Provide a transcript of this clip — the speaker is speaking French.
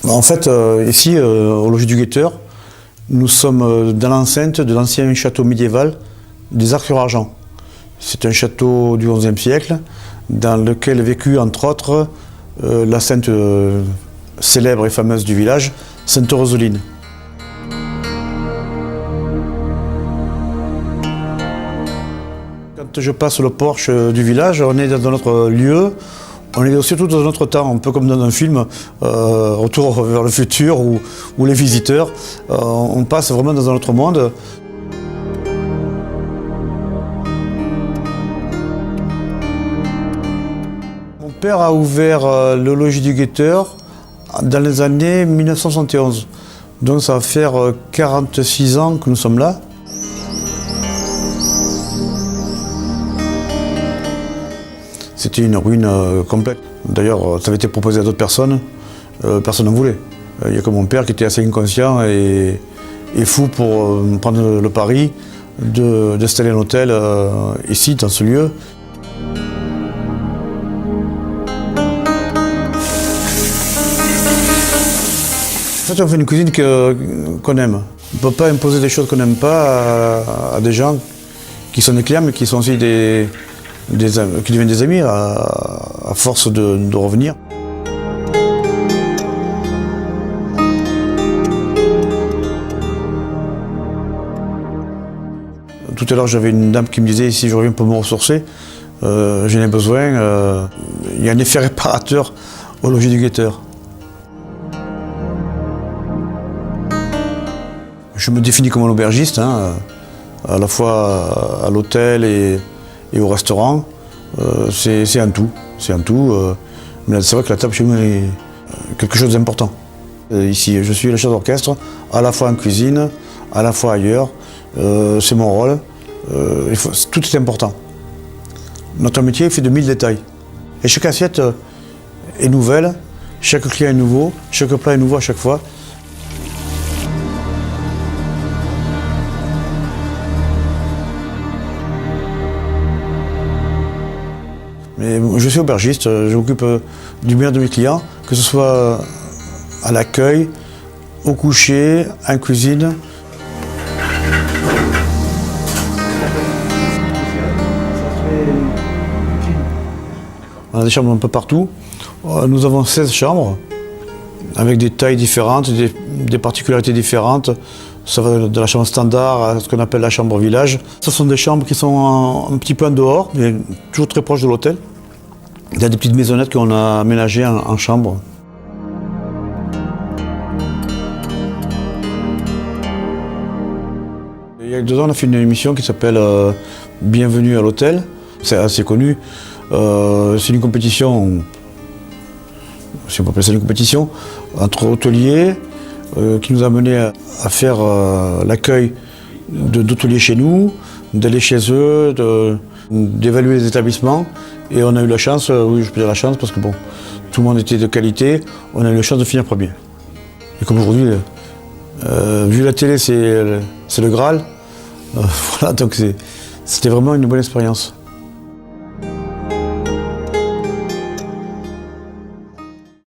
En fait, ici, au logis du Guetteur, nous sommes dans l'enceinte de l'ancien château médiéval des Arcs-sur-Argent. C'est un château du XIe siècle dans lequel vécut, entre autres, la sainte célèbre et fameuse du village, Sainte Roseline. Quand je passe le porche du village, on est dans notre lieu. On est surtout dans notre temps, un peu comme dans un film, Retour vers le futur ou Les Visiteurs. On passe vraiment dans un autre monde. Mon père a ouvert le logis du Guetteur dans les années 1971. Donc ça va faire 46 ans que nous sommes là. C'était une ruine complète. D'ailleurs, ça avait été proposé à d'autres personnes, personne n'en voulait. Il n'y a que mon père qui était assez inconscient et fou pour prendre le pari d'installer un hôtel ici, dans ce lieu. En fait, on fait une cuisine qu'on aime. On ne peut pas imposer des choses qu'on n'aime pas à des gens qui sont des clients, mais qui sont aussi qui deviennent des amis à force de revenir. Tout à l'heure, j'avais une dame qui me disait si je reviens pour me ressourcer, j'en ai besoin. Il y a un effet réparateur au logis du Guetteur. Je me définis comme un aubergiste, à la fois à l'hôtel et au restaurant. C'est un tout. Mais c'est vrai que la table chez nous est quelque chose d'important. Ici, je suis le chef d'orchestre, à la fois en cuisine, à la fois ailleurs. C'est mon rôle. Tout est important. Notre métier est fait de 1000 détails. Et chaque assiette est nouvelle, chaque client est nouveau, chaque plat est nouveau à chaque fois. Mais je suis aubergiste, je m'occupe du bien de mes clients, que ce soit à l'accueil, au coucher, en cuisine. On a des chambres un peu partout. Nous avons 16 chambres, avec des tailles différentes, des particularités différentes. Ça va de la chambre standard à ce qu'on appelle la chambre village. Ce sont des chambres qui sont un petit peu en dehors, mais toujours très proches de l'hôtel. Il y a des petites maisonnettes qu'on a aménagées en chambre. Il y a 2 ans, on a fait une émission qui s'appelle Bienvenue à l'hôtel. C'est assez connu. C'est une compétition, si on peut appeler ça une compétition, entre hôteliers qui nous a menés à faire l'accueil d'hôteliers chez nous, d'aller chez eux, d'évaluer les établissements. Et on a eu la chance, oui je peux dire la chance, parce que bon, tout le monde était de qualité, on a eu la chance de finir premier. Et comme aujourd'hui, vu la télé c'est le Graal, voilà, donc c'était vraiment une bonne expérience.